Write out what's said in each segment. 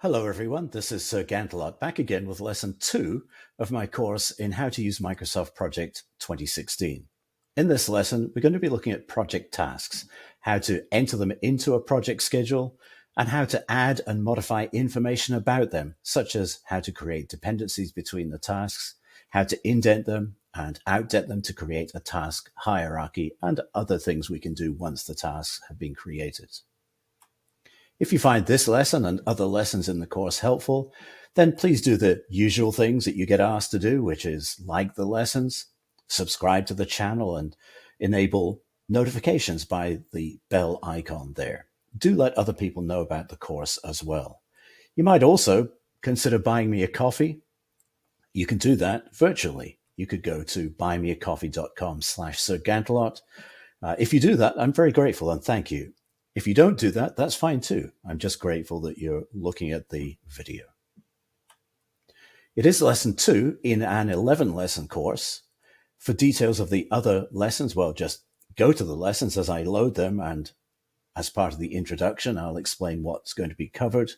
Hello everyone, this is Sir Gantelot back again with lesson 2 of my course in how to use Microsoft Project 2016. In this lesson, we're going to be looking at project tasks, how to enter them into a project schedule, and how to add and modify information about them, such as how to create dependencies between the tasks, how to indent them and outdent them to create a task hierarchy, and other things we can do once the tasks have been created. If you find this lesson and other lessons in the course helpful, then please do the usual things that you get asked to do, which is like the lessons, subscribe to the channel, and enable notifications by the bell icon there. Do let other people know about the course as well. You might also consider buying me a coffee. You can do that virtually. You could go to buymeacoffee.com/Sir Gantelot. If you do that, I'm very grateful and thank you. If you don't do that, that's fine too. I'm just grateful that you're looking at the video. It is lesson 2 in an 11-lesson course. For details of the other lessons, well, just go to the lessons as I load them, and as part of the introduction, I'll explain what's going to be covered.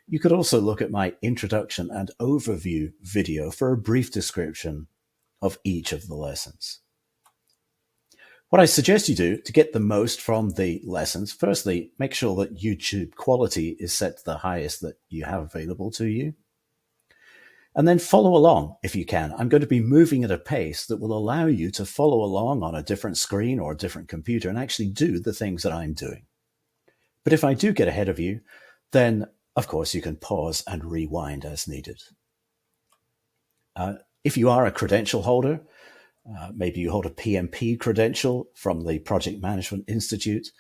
You could also look at my introduction and overview video for a brief description of each of the lessons. What I suggest you do to get the most from the lessons, firstly, make sure that YouTube quality is set to the highest that you have available to you. And then follow along if you can. I'm going to be moving at a pace that will allow you to follow along on a different screen or a different computer and actually do the things that I'm doing. But if I do get ahead of you, then of course you can pause and rewind as needed. If you are a credential holder, maybe you hold a PMP credential from the Project Management Institute,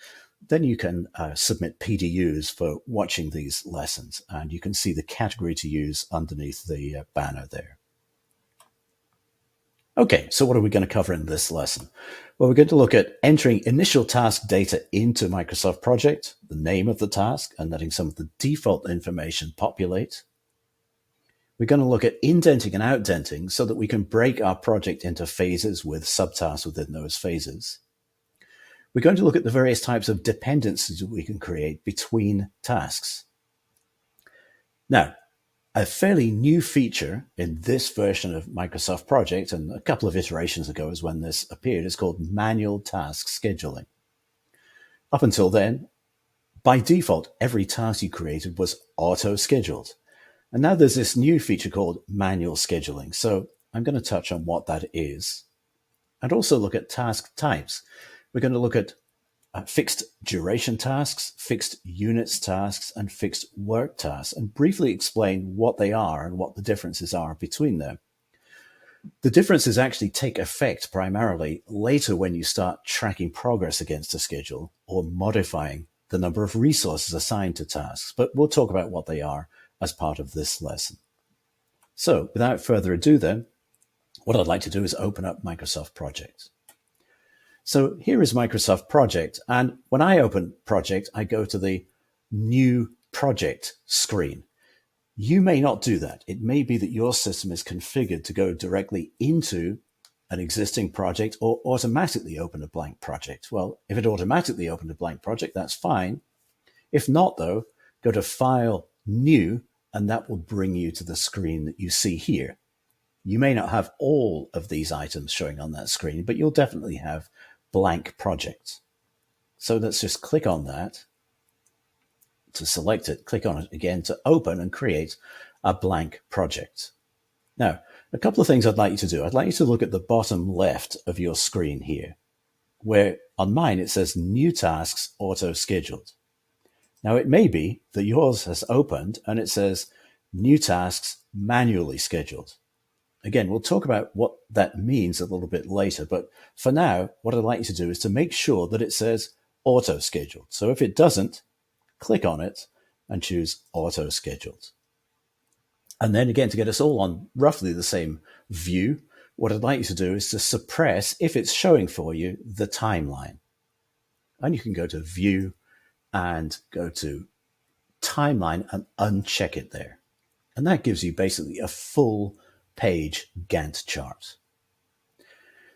then you can submit PDUs for watching these lessons, and you can see the category to use underneath the banner there. Okay, so what are we going to cover in this lesson? Well, we're going to look at entering initial task data into Microsoft Project, the name of the task, and letting some of the default information populate. We're going to look at indenting and outdenting so that we can break our project into phases with subtasks within those phases. We're going to look at the various types of dependencies that we can create between tasks. Now, a fairly new feature in this version of Microsoft Project, and a couple of iterations ago is when this appeared, is called manual task scheduling. Up until then, by default, every task you created was auto-scheduled. And now there's this new feature called manual scheduling. So I'm going to touch on what that is and also look at task types. We're going to look at fixed duration tasks, fixed units tasks, and fixed work tasks, and briefly explain what they are and what the differences are between them. The differences actually take effect primarily later when you start tracking progress against a schedule or modifying the number of resources assigned to tasks, but we'll talk about what they are as part of this lesson. So without further ado then, what I'd like to do is open up Microsoft Project. So here is Microsoft Project, and when I open Project, I go to the New Project screen. You may not do that. It may be that your system is configured to go directly into an existing project or automatically open a blank project. Well, if it automatically opened a blank project, that's fine. If not, though, go to File, New, and that will bring you to the screen that you see here. You may not have all of these items showing on that screen, but you'll definitely have blank projects. So let's just click on that to select it, click on it again to open and create a blank project. Now, a couple of things I'd like you to do. I'd like you to look at the bottom left of your screen here, where on mine it says New Tasks Auto-Scheduled. Now, it may be that yours has opened and it says New Tasks Manually Scheduled. Again, we'll talk about what that means a little bit later, but for now, what I'd like you to do is to make sure that it says Auto-Scheduled. So if it doesn't, click on it and choose Auto-Scheduled. And then again, to get us all on roughly the same view, what I'd like you to do is to suppress, if it's showing for you, the timeline. And you can go to View and go to Timeline and uncheck it there. And that gives you basically a full page Gantt chart.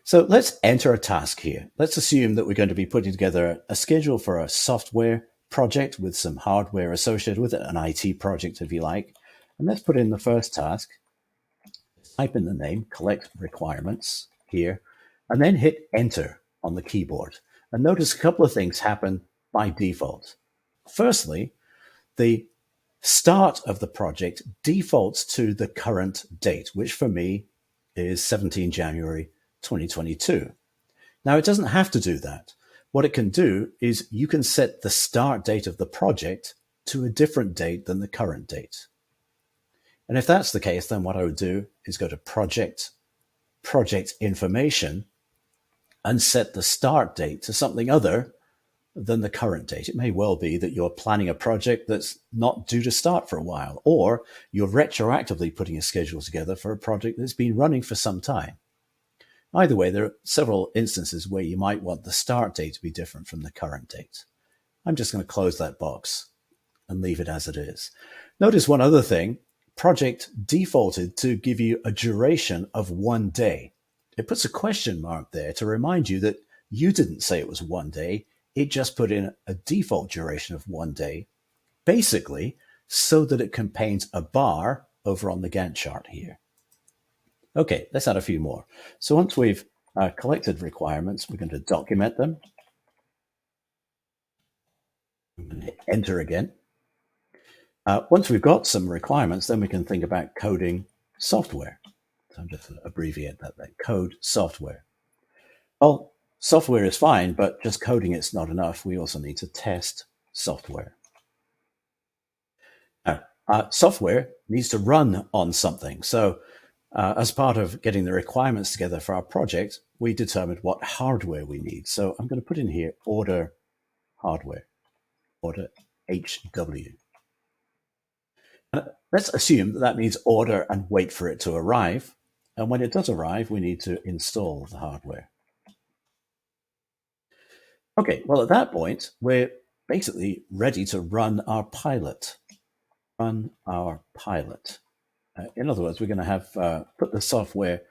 So let's enter a task here. Let's assume that we're going to be putting together a schedule for a software project with some hardware associated with it, an IT project if you like. And let's put in the first task, type in the name, collect requirements here, and then hit enter on the keyboard. And notice a couple of things happen by default. Firstly, the start of the project defaults to the current date, which for me is 17 January 2022. Now, it doesn't have to do that. What it can do is you can set the start date of the project to a different date than the current date. And if that's the case, then what I would do is go to project information, and set the start date to something other than the current date. It may well be that you're planning a project that's not due to start for a while, or you're retroactively putting a schedule together for a project that's been running for some time. Either way, there are several instances where you might want the start date to be different from the current date. I'm just going to close that box and leave it as it is. Notice one other thing. Project defaulted to give you a duration of 1 day. It puts a question mark there to remind you that you didn't say it was 1 day. It just put in a default duration of 1 day, basically so that it contains a bar over on the Gantt chart here. Okay, let's add a few more. So once we've collected requirements, we're going to document them. I'm going to hit enter again. Once we've got some requirements, then we can think about coding software. So I'm just going to abbreviate that then. Code software. Well, software is fine, but just coding it's not enough. We also need to test software. Now, software needs to run on something. So as part of getting the requirements together for our project, we determined what hardware we need. So I'm going to put in here order hardware, order HW. Let's assume that means order and wait for it to arrive. And when it does arrive, we need to install the hardware. Okay, well, at that point, we're basically ready to run our pilot. Run our pilot. In other words, we're going to have put the software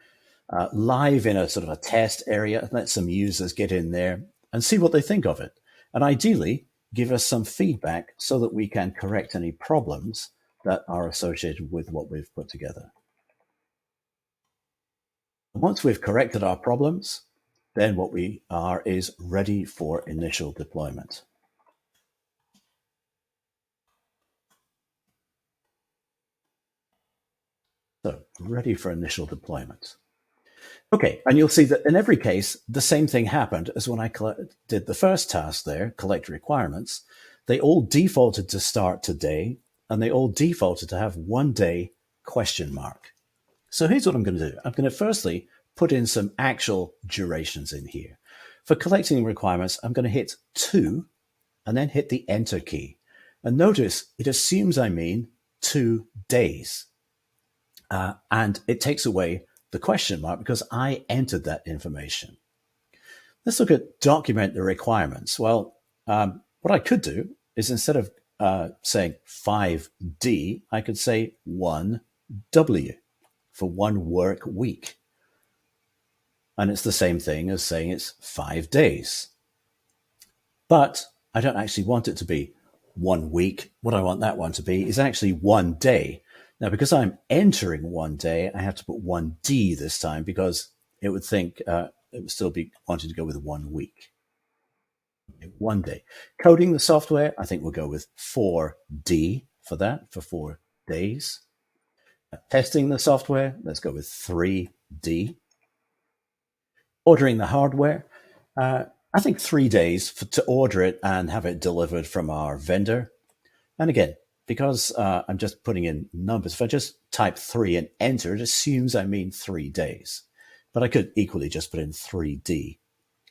live in a sort of a test area and let some users get in there and see what they think of it. And ideally, give us some feedback so that we can correct any problems that are associated with what we've put together. Once we've corrected our problems, then what we are is ready for initial deployment. So, ready for initial deployment. Okay, and you'll see that in every case, the same thing happened as when I did the first task there, collect requirements. They all defaulted to start today, and they all defaulted to have 1 day question mark. So here's what I'm going to do. I'm going to firstly put in some actual durations in here. For collecting requirements, I'm going to hit 2 and then hit the enter key. And notice it assumes I mean 2 days. And it takes away the question mark because I entered that information. Let's look at document the requirements. Well, what I could do is instead of saying 5D, I could say 1W for 1 work week. And it's the same thing as saying it's 5 days. But I don't actually want it to be 1 week. What I want that one to be is actually 1 day. Now, because I'm entering 1 day, I have to put 1D this time because it would think it would still be wanting to go with 1 week. 1 day. Coding the software, I think we'll go with 4D for that, for 4 days. Testing the software, let's go with 3D. Ordering the hardware, I think 3 days to order it and have it delivered from our vendor. And again, because I'm just putting in numbers, if I just type 3 and enter, it assumes I mean 3 days. But I could equally just put in 3D,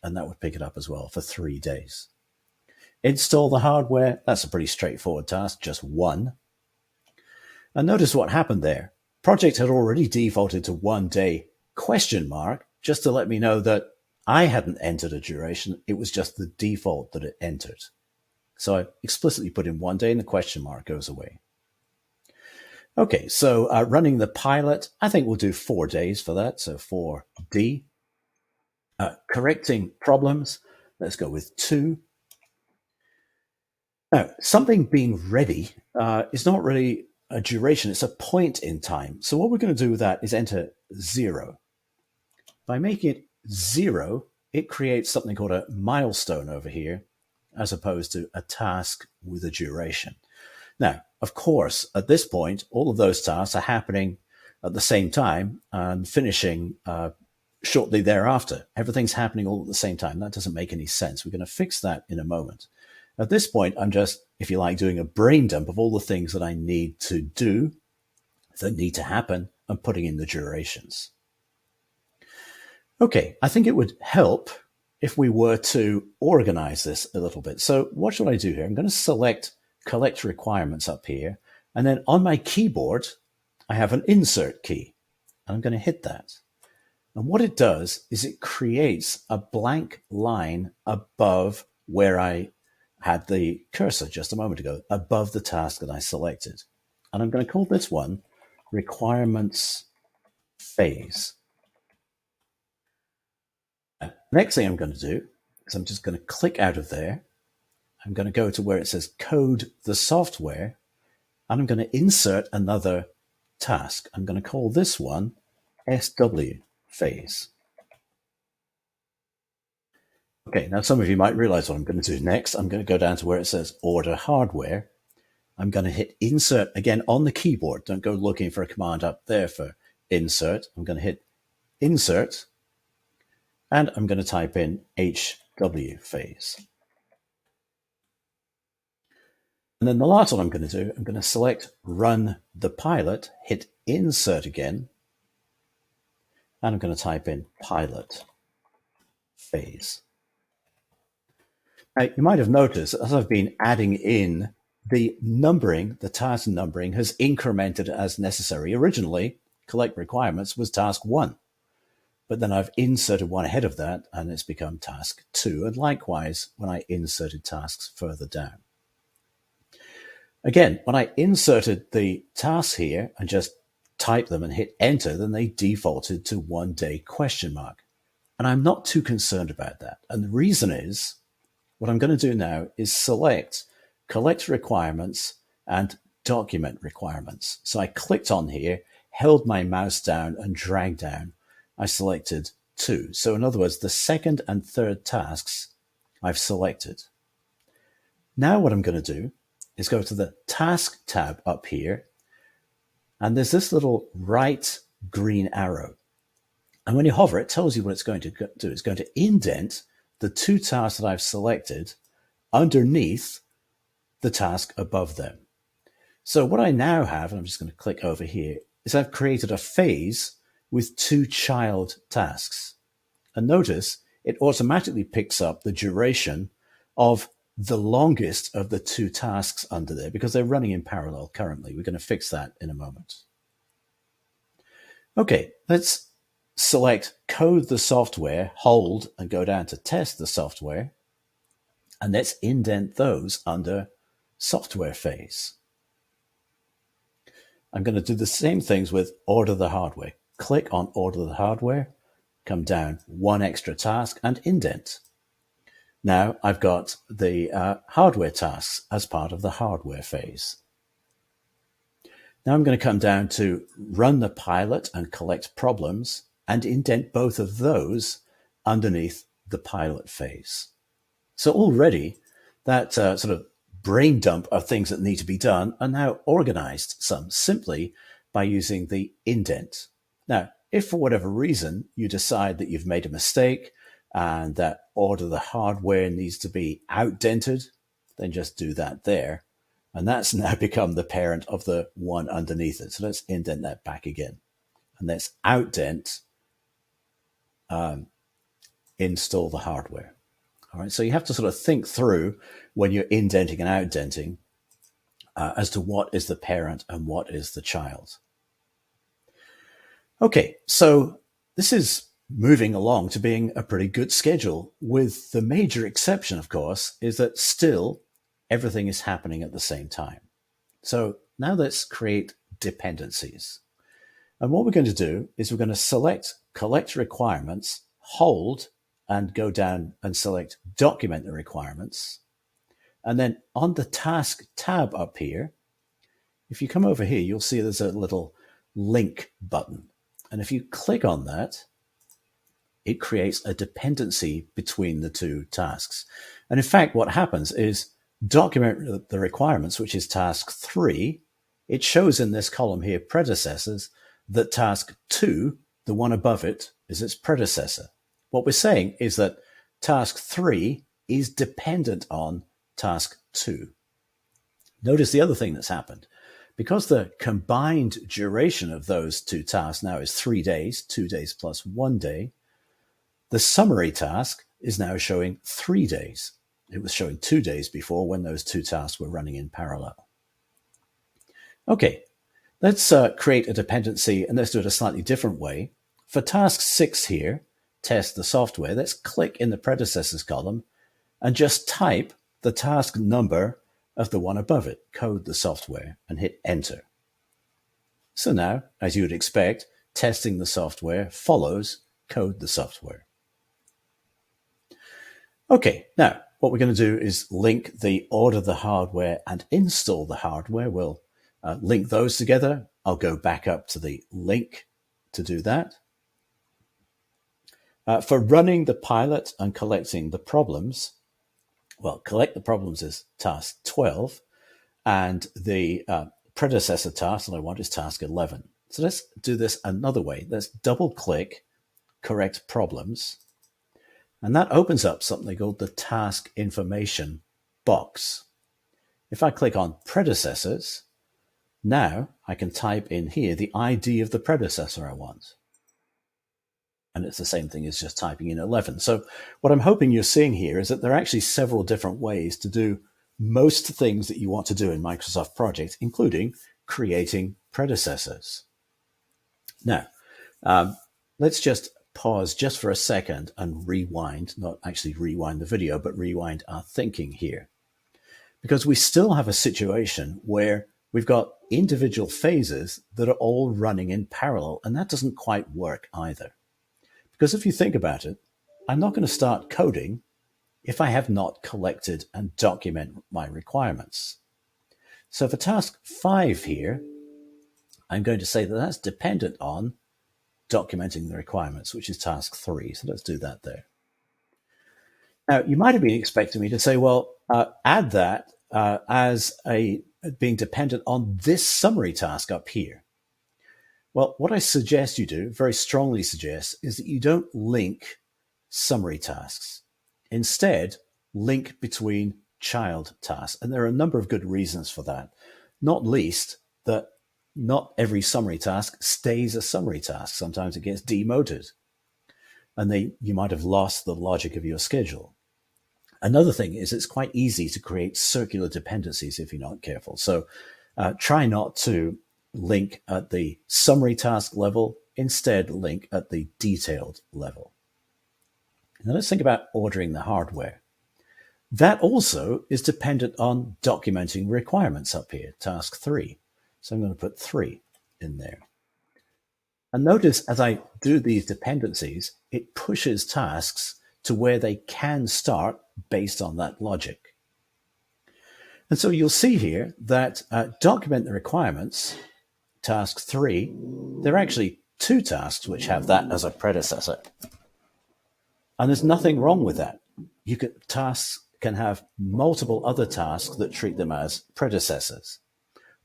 and that would pick it up as well for 3 days. Install the hardware, that's a pretty straightforward task, just 1. And notice what happened there. Project had already defaulted to 1 day question mark, just to let me know that I hadn't entered a duration. It was just the default that it entered. So I explicitly put in 1 day and the question mark goes away. Okay, so running the pilot, I think we'll do 4 days for that. So 4D. Correcting problems, let's go with 2. Now, something being ready is not really a duration, it's a point in time. So what we're going to do with that is enter 0. By making it 0, it creates something called a milestone over here, as opposed to a task with a duration. Now, of course, at this point, all of those tasks are happening at the same time and finishing shortly thereafter. Everything's happening all at the same time. That doesn't make any sense. We're going to fix that in a moment. At this point, I'm just, if you like, doing a brain dump of all the things that I need to do, that need to happen, and putting in the durations. Okay, I think it would help if we were to organize this a little bit. So what should I do here? I'm going to select collect requirements up here. And then on my keyboard, I have an insert key. And I'm going to hit that. And what it does is it creates a blank line above where I had the cursor just a moment ago, above the task that I selected. And I'm going to call this one requirements phase. Next thing I'm going to do is I'm just going to click out of there. I'm going to go to where it says code the software, and I'm going to insert another task. I'm going to call this one SW phase. Okay, now some of you might realize what I'm going to do next. I'm going to go down to where it says order hardware. I'm going to hit insert again on the keyboard. Don't go looking for a command up there for insert. I'm going to hit insert, and I'm going to type in HW phase. And then the last one I'm going to do, I'm going to select run the pilot, hit insert again, and I'm going to type in pilot phase. Now, you might have noticed as I've been adding in the numbering, the task numbering has incremented as necessary. Originally, collect requirements was task 1, but then I've inserted one ahead of that and it's become task 2. And likewise, when I inserted tasks further down. Again, when I inserted the tasks here and just typed them and hit enter, then they defaulted to 1 day question mark. And I'm not too concerned about that. And the reason is, what I'm going to do now is select collect requirements and document requirements. So I clicked on here, held my mouse down and dragged down. I selected 2. So in other words, the second and third tasks I've selected. Now what I'm going to do is go to the task tab up here. And there's this little right green arrow. And when you hover, it tells you what it's going to do. It's going to indent the 2 tasks that I've selected underneath the task above them. So what I now have, and I'm just going to click over here, is I've created a phase with 2 child tasks. And notice it automatically picks up the duration of the longest of the 2 tasks under there because they're running in parallel currently. We're going to fix that in a moment. Okay, let's select code the software, hold, and go down to test the software. And let's indent those under software phase. I'm going to do the same things with order the hardware. Click on order the hardware, come down 1 extra task and indent. Now I've got the hardware tasks as part of the hardware phase. Now I'm going to come down to run the pilot and collect problems and indent both of those underneath the pilot phase. So already that sort of brain dump of things that need to be done are now organized some simply by using the indent. Now, if for whatever reason you decide that you've made a mistake and that order the hardware needs to be outdented, then just do that there. And that's now become the parent of the one underneath it. So let's indent that back again. And let's outdent install the hardware. All right, so you have to sort of think through when you're indenting and outdenting as to what is the parent and what is the child. Okay, so this is moving along to being a pretty good schedule, with the major exception, of course, is that still everything is happening at the same time. So now let's create dependencies. And what we're going to do is we're going to select collect requirements, hold, and go down and select document the requirements. And then on the task tab up here, if you come over here, you'll see there's a little link button. And if you click on that, it creates a dependency between the two tasks. And in fact, what happens is document the requirements, which is task 3. It shows in this column here, predecessors, that task 2, the one above it, is its predecessor. What we're saying is that task 3 is dependent on task 2. Notice the other thing that's happened. Because the combined duration of those two tasks now is 3 days, 2 days plus 1 day, the summary task is now showing 3 days. It was showing 2 days before when those two tasks were running in parallel. Okay, let's create a dependency, and let's do it a slightly different way. For task 6 here, test the software, let's click in the predecessors column and just type the task number of the one above it, code the software, and hit enter. So now, as you would expect, testing the software follows code the software. Okay, now what we're going to do is link the order the hardware and install the hardware. We'll link those together. I'll go back up to the link to do that. For running the pilot and collecting the problems, well, collect the problems is task 12, and the predecessor task that I want is task 11. So let's do this another way. Let's double click correct problems, and that opens up something called the task information box. If I click on predecessors, now I can type in here the ID of the predecessor I want. And it's the same thing as just typing in 11. So what I'm hoping you're seeing here is that there are actually several different ways to do most things that you want to do in Microsoft Project, including creating predecessors. Now, let's just pause just for a second and rewind, not actually rewind the video, but rewind our thinking here. Because we still have a situation where we've got individual phases that are all running in parallel, and that doesn't quite work either. Because if you think about it, I'm not going to start coding if I have not collected and documented my requirements. So for task 5 here, I'm going to say that that's dependent on documenting the requirements, which is task 3. So let's do that there. Now, you might have been expecting me to say, well, add that as being dependent on this summary task up here. Well, what I suggest you do, very strongly suggest, is that you don't link summary tasks. Instead, link between child tasks. And there are a number of good reasons for that, not least that not every summary task stays a summary task. Sometimes it gets demoted, and you might have lost the logic of your schedule. Another thing is it's quite easy to create circular dependencies if you're not careful. So try not to link at the summary task level, instead link at the detailed level. Now let's think about ordering the hardware. That also is dependent on documenting requirements up here, task 3. So I'm going to put 3 in there. And notice as I do these dependencies, it pushes tasks to where they can start based on that logic. And so you'll see here that document the requirements, task 3, there are actually 2 tasks which have that as a predecessor. And there's nothing wrong with that. Tasks can have multiple other tasks that treat them as predecessors.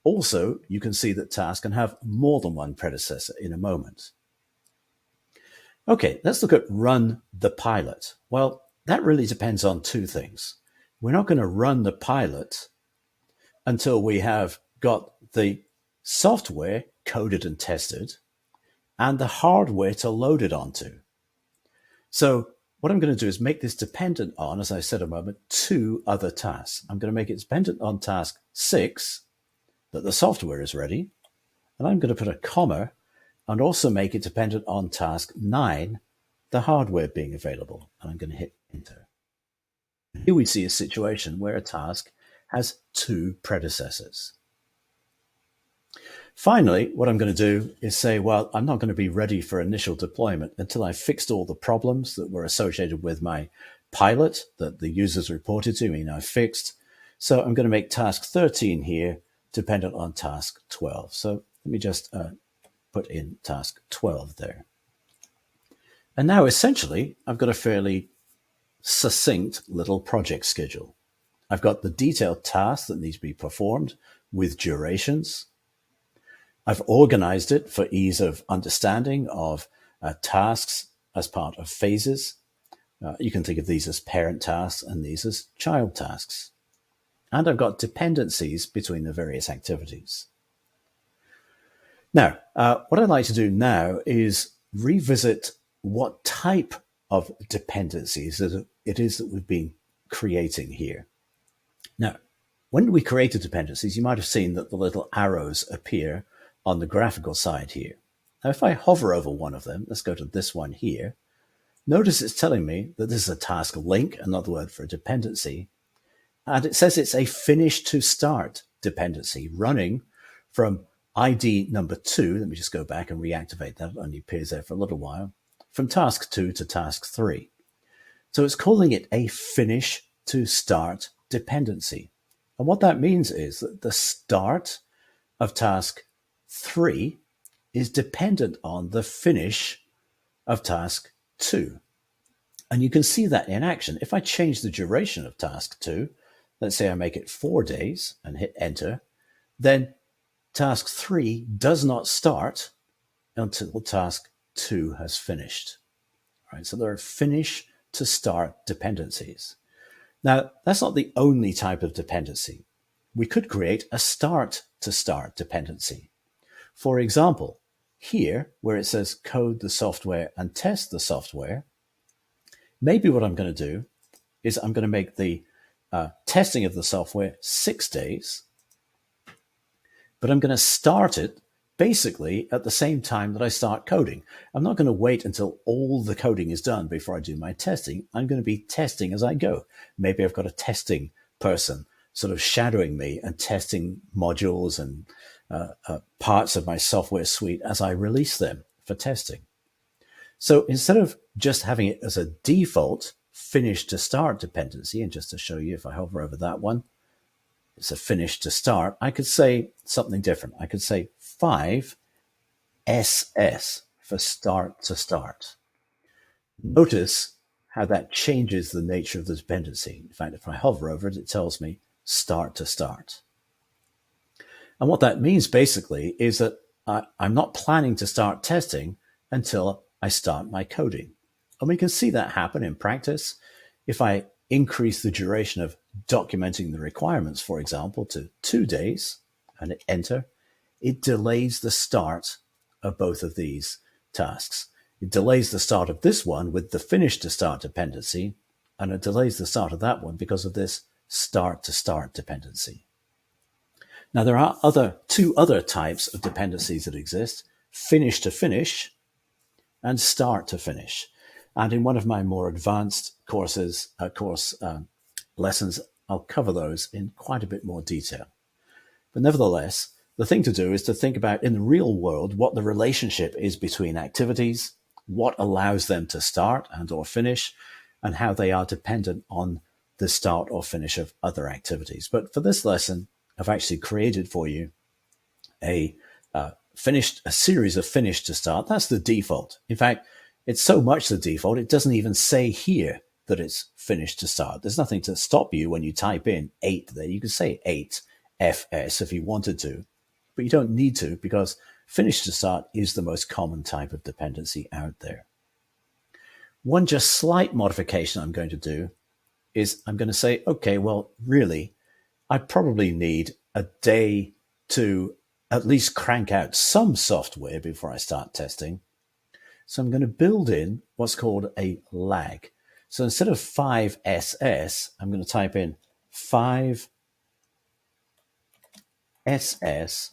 Also, you can see that tasks can have more than one predecessor in a moment. Okay, let's look at run the pilot. Well, that really depends on 2 things. We're not going to run the pilot until we have got the software coded and tested and the hardware to load it onto. So what I'm going to do is make this dependent on, as I said a moment, 2 other tasks. I'm going to make it dependent on task 6, that the software is ready, and I'm going to put a comma and also make it dependent on task 9, the hardware being available, and I'm going to hit enter. Here we see a situation where a task has 2 predecessors. Finally, what I'm going to do is say, well, I'm not going to be ready for initial deployment until I've fixed all the problems that were associated with my pilot that the users reported to me and I've fixed. So I'm going to make task 13 here dependent on task 12. So let me just put in task 12 there. And now essentially I've got a fairly succinct little project schedule. I've got the detailed tasks that need to be performed with durations. I've organized it for ease of understanding of tasks as part of phases. You can think of these as parent tasks and these as child tasks. And I've got dependencies between the various activities. Now, what I'd like to do now is revisit what type of dependencies it is that we've been creating here. Now, when we created dependencies, you might have seen that the little arrows appear on the graphical side here. Now, if I hover over one of them, let's go to this one here, notice it's telling me that this is a task link, another word for a dependency, and it says it's a finish to start dependency running from ID number 2. Let me just go back and reactivate that. It only appears there for a little while. From task 2 to task 3. So it's calling it a finish to start dependency. And what that means is that the start of task 3 is dependent on the finish of task 2. And you can see that in action. If I change the duration of task 2, let's say I make it 4 days and hit enter, then task 3 does not start until task 2 has finished. All right, so there are finish to start dependencies. Now, that's not the only type of dependency. We could create a start to start dependency. For example, here where it says code the software and test the software, maybe what I'm going to do is I'm going to make the testing of the software 6 days, but I'm going to start it basically at the same time that I start coding. I'm not going to wait until all the coding is done before I do my testing. I'm going to be testing as I go. Maybe I've got a testing person sort of shadowing me and testing modules and parts of my software suite as I release them for testing. So instead of just having it as a default finish to start dependency, and just to show you, if I hover over that one, it's a finish to start, I could say something different. I could say 5 SS for start to start. Notice how that changes the nature of the dependency. In fact, if I hover over it, it tells me start to start. And what that means basically is that I'm not planning to start testing until I start my coding. And we can see that happen in practice. If I increase the duration of documenting the requirements, for example, to 2 days and hit enter, it delays the start of both of these tasks. It delays the start of this one with the finish to start dependency, and it delays the start of that one because of this start to start dependency. Now, there are two other types of dependencies that exist: finish to finish and start to finish. And in one of my more advanced lessons, I'll cover those in quite a bit more detail. But nevertheless, the thing to do is to think about in the real world what the relationship is between activities, what allows them to start and or finish, and how they are dependent on the start or finish of other activities. But for this lesson, I've actually created for you a series of finish to start. That's the default. In fact, it's so much the default, it doesn't even say here that it's finished to start. There's nothing to stop you when you type in 8 there. You can say 8 FS if you wanted to, but you don't need to, because finish to start is the most common type of dependency out there. One just slight modification I'm going to do is I'm going to say, okay, well, really, I probably need a day to at least crank out some software before I start testing. So I'm going to build in what's called a lag. So instead of 5 SS, I'm going to type in 5 SS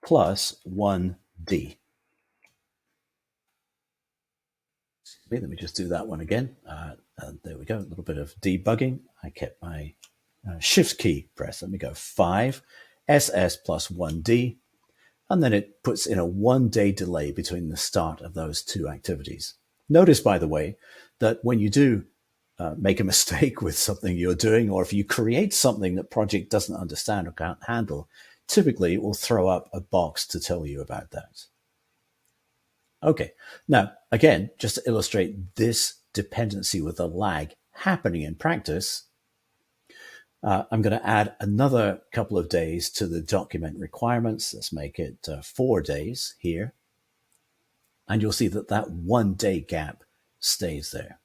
plus 1D. Let me just do that one again. And there we go, a little bit of debugging. I kept my shift key pressed. Let me go 5 SS plus 1D. And then it puts in a 1-day delay between the start of those two activities. Notice, by the way, that when you do make a mistake with something you're doing, or if you create something that project doesn't understand or can't handle, typically it will throw up a box to tell you about that. Okay, now again, just to illustrate this dependency with a lag happening in practice, I'm going to add another couple of days to the document requirements. Let's make it 4 days here. And you'll see that that 1 day gap stays there.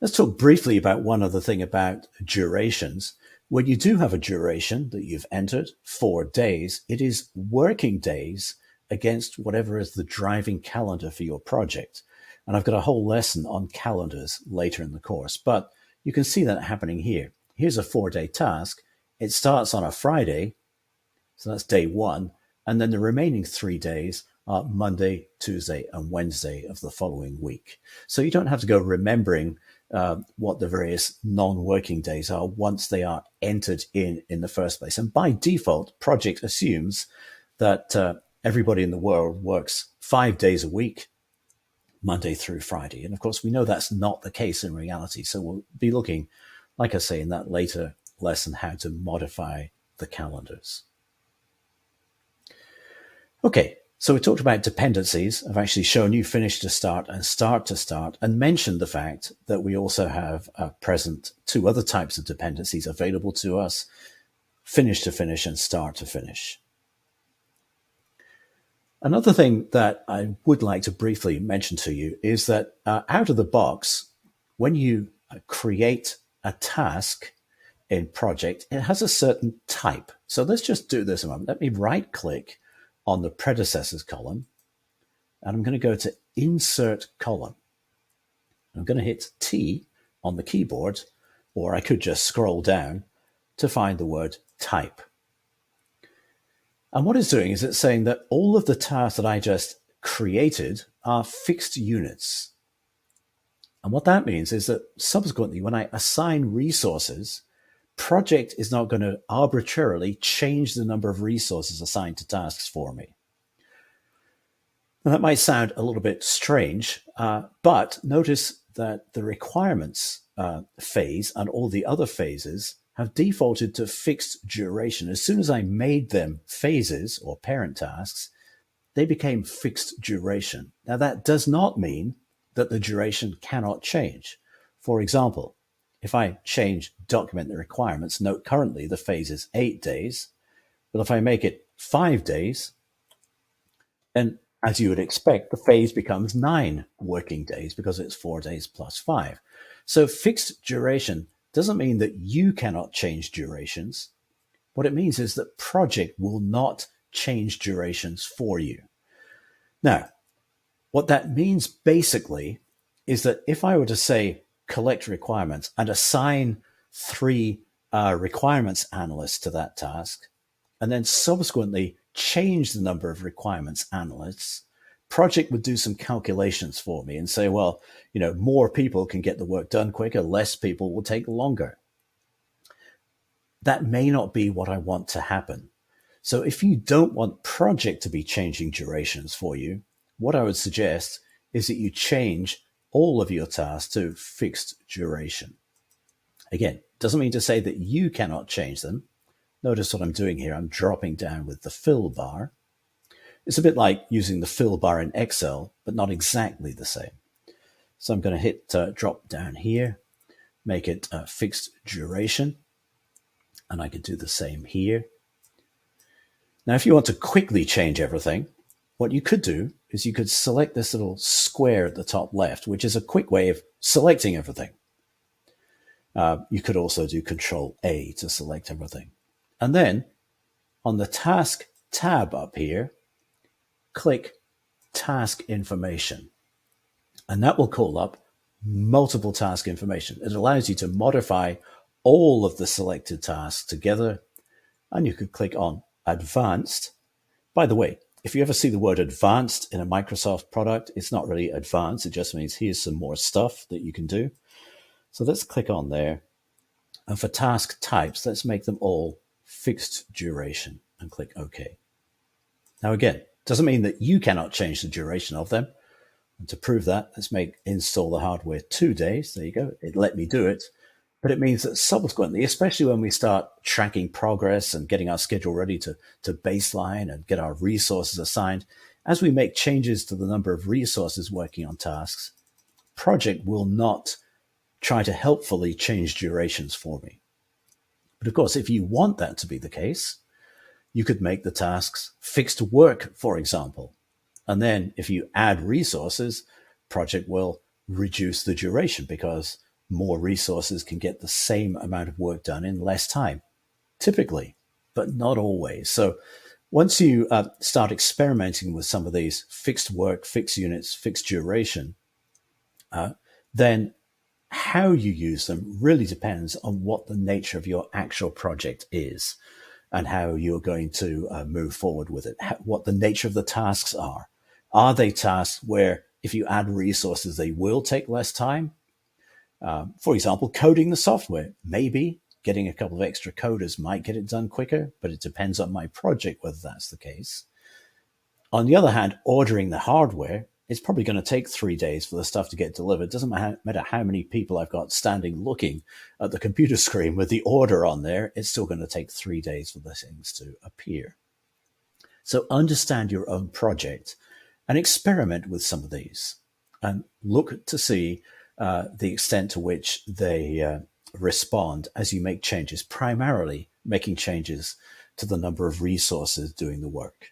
Let's talk briefly about one other thing about durations. When you do have a duration that you've entered, 4 days, it is working days against whatever is the driving calendar for your project. And I've got a whole lesson on calendars later in the course, but you can see that happening here. Here's a 4-day task. It starts on a Friday, so that's day 1, and then the remaining 3 days are Monday, Tuesday, and Wednesday of the following week. So you don't have to go remembering what the various non-working days are once they are entered in the first place. And by default, project assumes that everybody in the world works 5 days a week, Monday through Friday. And of course, we know that's not the case in reality. So we'll be looking, like I say, in that later lesson, how to modify the calendars. Okay, so we talked about dependencies. I've actually shown you finish to start and start to start, and mentioned the fact that we also have present 2 other types of dependencies available to us, finish to finish and start to finish. Another thing that I would like to briefly mention to you is that out of the box, when you create a task in project, it has a certain type. So let's just do this a moment. Let me right click on the predecessors column, and I'm going to go to insert column. I'm going to hit T on the keyboard, or I could just scroll down to find the word type. And what it's doing is it's saying that all of the tasks that I just created are fixed units. And what that means is that subsequently, when I assign resources, project is not going to arbitrarily change the number of resources assigned to tasks for me. Now, that might sound a little bit strange, but notice that the requirements phase and all the other phases have defaulted to fixed duration. As soon as I made them phases or parent tasks, they became fixed duration. Now, that does not mean that the duration cannot change. For example, if I change document the requirements, note currently the phase is 8 days, but if I make it 5 days, then as you would expect, the phase becomes 9 working days because it's 4 days plus 5. So fixed duration doesn't mean that you cannot change durations. What it means is that project will not change durations for you. Now, what that means basically is that if I were to say collect requirements and assign 3 requirements analysts to that task, and then subsequently change the number of requirements analysts, project would do some calculations for me and say, well, more people can get the work done quicker, less people will take longer. That may not be what I want to happen. So if you don't want project to be changing durations for you, what I would suggest is that you change all of your tasks to fixed duration. Again, doesn't mean to say that you cannot change them. Notice what I'm doing here. I'm dropping down with the fill bar. It's a bit like using the fill bar in Excel, but not exactly the same. So I'm going to hit drop down here, make it fixed duration, and I can do the same here. Now, if you want to quickly change everything, what you could do is you could select this little square at the top left, which is a quick way of selecting everything. You could also do Control A to select everything. And then on the task tab up here, click task information. And that will call up multiple task information. It allows you to modify all of the selected tasks together. And you could click on advanced. By the way, if you ever see the word advanced in a Microsoft product, it's not really advanced. It just means here's some more stuff that you can do. So let's click on there. And for task types, let's make them all fixed duration and click OK. Now, again, doesn't mean that you cannot change the duration of them. And to prove that, let's make install the hardware 2 days. There you go. It let me do it. But it means that subsequently, especially when we start tracking progress and getting our schedule ready to baseline and get our resources assigned, as we make changes to the number of resources working on tasks, project will not try to helpfully change durations for me. But of course, if you want that to be the case, you could make the tasks fixed work, for example. And then if you add resources, project will reduce the duration because more resources can get the same amount of work done in less time, typically, but not always. So once you start experimenting with some of these fixed work, fixed units, fixed duration, then how you use them really depends on what the nature of your actual project is and how you're going to move forward with it, what the nature of the tasks are. Are they tasks where if you add resources, they will take less time? For example, coding the software. Maybe getting a couple of extra coders might get it done quicker, but it depends on my project whether that's the case. On the other hand, ordering the hardware, it's probably going to take 3 days for the stuff to get delivered. Doesn't matter how many people I've got standing looking at the computer screen with the order on there, it's still going to take 3 days for the things to appear. So understand your own project and experiment with some of these and look to see the extent to which they respond as you make changes, primarily making changes to the number of resources doing the work.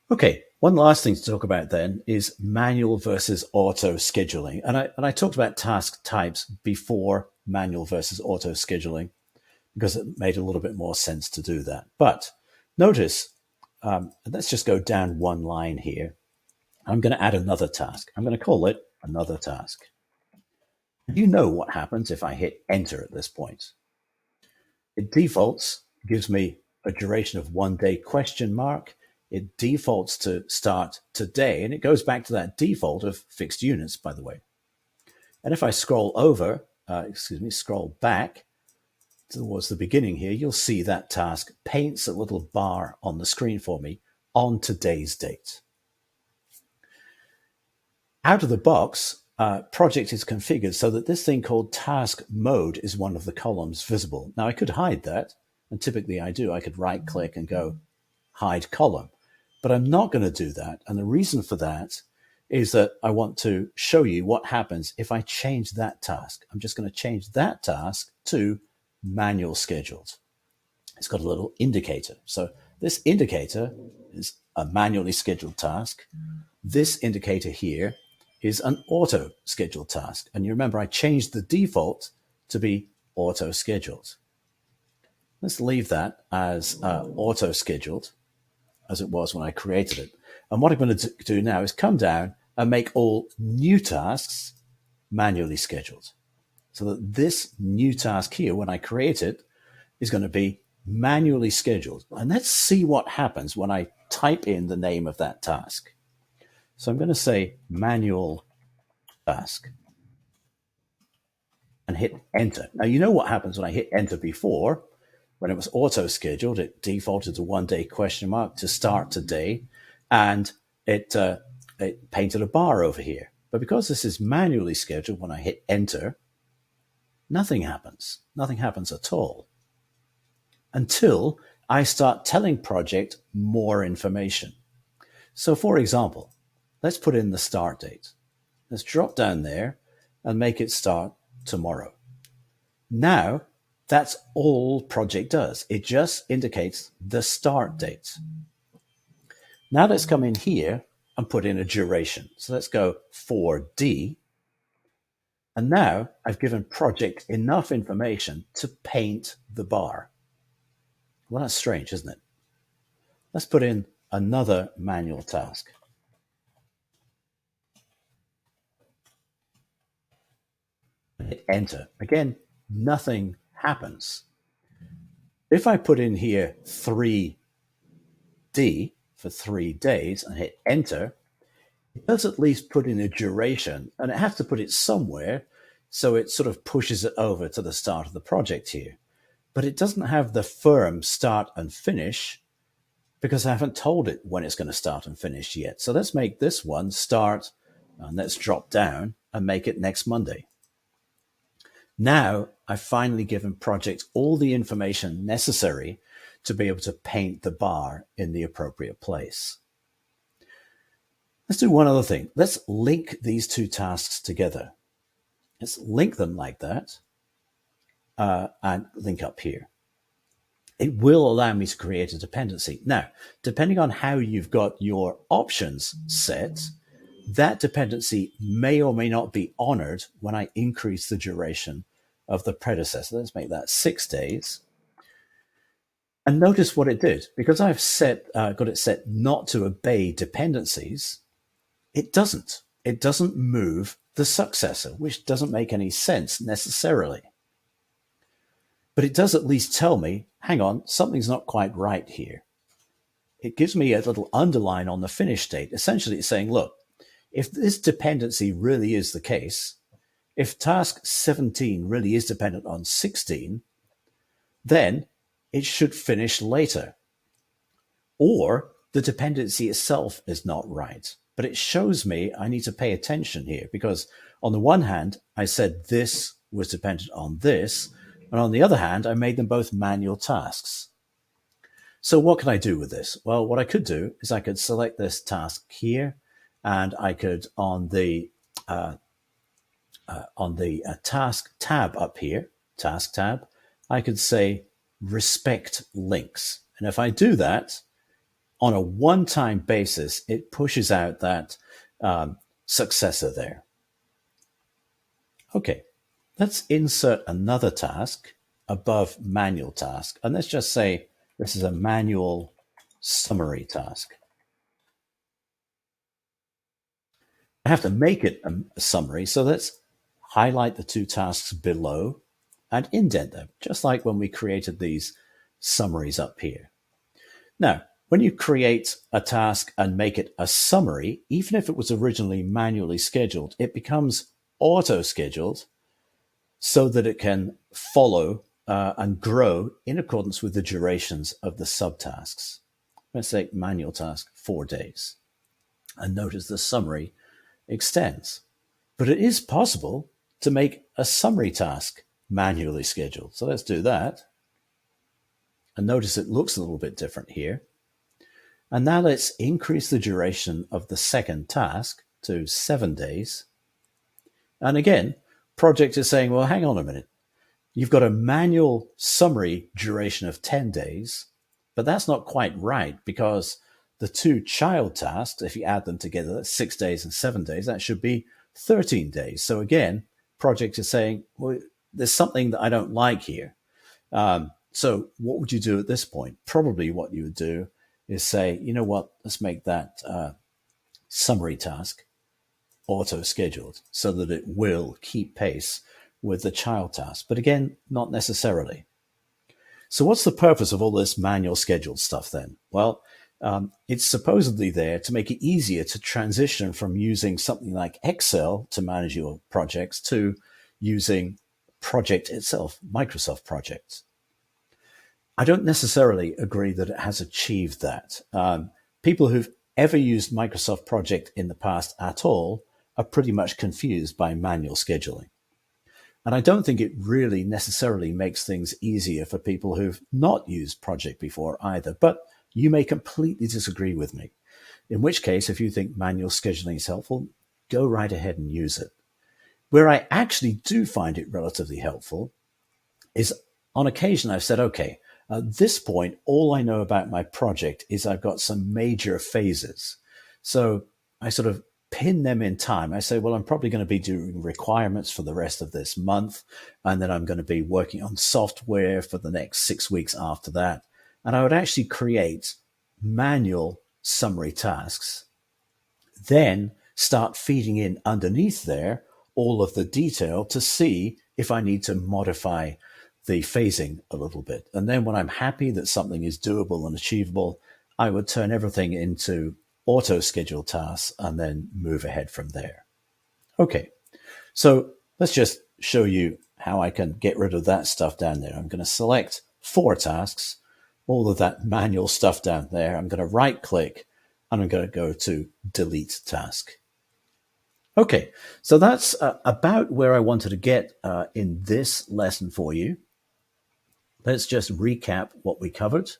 Okay, one last thing to talk about then is manual versus auto scheduling. And I talked about task types before manual versus auto scheduling because it made a little bit more sense to do that. But notice, let's just go down one line here. I'm going to add another task. I'm going to call it another task. You know what happens if I hit enter at this point. It defaults, gives me a duration of 1 day question mark. It defaults to start today, and it goes back to that default of fixed units, by the way. And if I scroll scroll back towards the beginning here, you'll see that task paints a little bar on the screen for me on today's date. Out of the box, project is configured so that this thing called task mode is one of the columns visible. Now I could hide that, and typically I do. I could right click and go hide column, but I'm not going to do that. And the reason for that is that I want to show you what happens if I change that task. I'm just going to change that task to manual scheduled. It's got a little indicator. So this indicator is a manually scheduled task. This indicator here is an auto scheduled task. And you remember I changed the default to be auto scheduled. Let's leave that as auto scheduled as it was when I created it. And what I'm going to do now is come down and make all new tasks manually scheduled. So that this new task here, when I create it, is going to be manually scheduled. And let's see what happens when I type in the name of that task. So I'm going to say manual task and hit enter. Now, you know what happens when I hit enter before. When it was auto scheduled, it defaulted to 1 day question mark to start today, and it painted a bar over here. But because this is manually scheduled, when I hit enter, nothing happens. Nothing happens at all until I start telling project more information. So for example, let's put in the start date. Let's drop down there and make it start tomorrow. Now, that's all project does. It just indicates the start date. Now let's come in here and put in a duration. So let's go 4D. And now I've given project enough information to paint the bar. Well, that's strange, isn't it? Let's put in another manual task. Hit enter. Again, nothing happens. If I put in here 3D for 3 days and hit enter, it does at least put in a duration, and it has to put it somewhere, so it sort of pushes it over to the start of the project here. But it doesn't have the firm start and finish because I haven't told it when it's going to start and finish yet. So let's make this one start, and let's drop down and make it next Monday. Now I've finally given project all the information necessary to be able to paint the bar in the appropriate place. Let's do one other thing. Let's link these two tasks together. Let's link them like that, and link up here. It will allow me to create a dependency. Now, depending on how you've got your options set, that dependency may or may not be honored when I increase the duration of the predecessor. Let's make that 6 days. And notice what it did. Because I've got it set not to obey dependencies, it doesn't. It doesn't move the successor, which doesn't make any sense necessarily. But it does at least tell me, hang on, something's not quite right here. It gives me a little underline on the finish date. Essentially, it's saying, look, if this dependency really is the case, if task 17 really is dependent on 16, then it should finish later. Or the dependency itself is not right. But it shows me I need to pay attention here, because on the one hand, I said this was dependent on this, and on the other hand, I made them both manual tasks. So what can I do with this? Well, what I could do is I could select this task here, and I could, on the task tab up here, task tab, I could say respect links. And if I do that, on a one-time basis, it pushes out that successor there. Okay, let's insert another task above manual task. And let's just say this is a manual summary task. I have to make it a summary, so let's highlight the two tasks below and indent them, just like when we created these summaries up here. Now, when you create a task and make it a summary, even if it was originally manually scheduled, it becomes auto-scheduled so that it can follow and grow in accordance with the durations of the subtasks. Let's say manual task 4 days. And notice the summary extends. But it is possible to make a summary task manually scheduled. So let's do that. And notice it looks a little bit different here. And now let's increase the duration of the second task to 7 days. And again, project is saying, well, hang on a minute. You've got a manual summary duration of 10 days, but that's not quite right, because the two child tasks, if you add them together, that's 6 days and 7 days, that should be 13 days. So again, project is saying, well, there's something that I don't like here. So what would you do at this point? Probably what you would do is say, you know what, let's make that summary task auto-scheduled so that it will keep pace with the child task. But again, not necessarily. So what's the purpose of all this manual scheduled stuff then? Well, it's supposedly there to make it easier to transition from using something like Excel to manage your projects to using project itself, Microsoft Project. I don't necessarily agree that it has achieved that. People who've ever used Microsoft Project in the past at all are pretty much confused by manual scheduling. And I don't think it really necessarily makes things easier for people who've not used Project before either. But you may completely disagree with me, in which case, if you think manual scheduling is helpful, go right ahead and use it. Where I actually do find it relatively helpful is on occasion I've said, okay, at this point, all I know about my project is I've got some major phases. So I sort of pin them in time. I say, well, I'm probably going to be doing requirements for the rest of this month, and then I'm going to be working on software for the next 6 weeks after that. And I would actually create manual summary tasks, then start feeding in underneath there all of the detail to see if I need to modify the phasing a little bit. And then when I'm happy that something is doable and achievable, I would turn everything into auto-scheduled tasks and then move ahead from there. Okay, so let's just show you how I can get rid of that stuff down there. I'm going to select 4 tasks. all of that manual stuff down there. I'm going to right click and I'm going to go to delete task. Okay, so that's about where I wanted to get in this lesson for you. Let's just recap what we covered.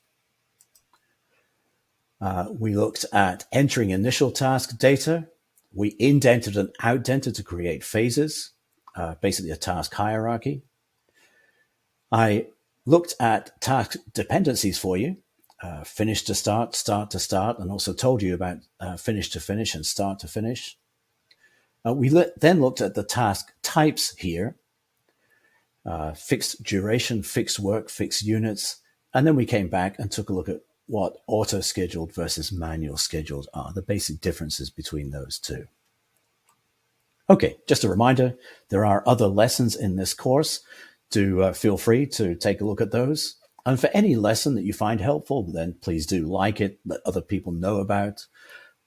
We looked at entering initial task data. We indented and outdented to create phases, basically a task hierarchy. I looked at task dependencies for you, finish to start, start to start, and also told you about finish to finish and start to finish. We then looked at the task types here, fixed duration, fixed work, fixed units, and then we came back and took a look at what auto-scheduled versus manual scheduled are, the basic differences between those two. Okay, just a reminder, there are other lessons in this course. Do feel free to take a look at those. And for any lesson that you find helpful, then please do like it, let other people know about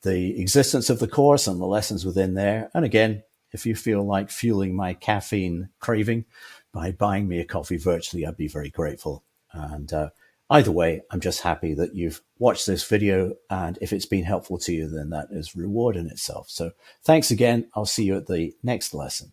the existence of the course and the lessons within there. And again, if you feel like fueling my caffeine craving by buying me a coffee virtually, I'd be very grateful. And either way, I'm just happy that you've watched this video. And if it's been helpful to you, then that is reward in itself. So thanks again. I'll see you at the next lesson.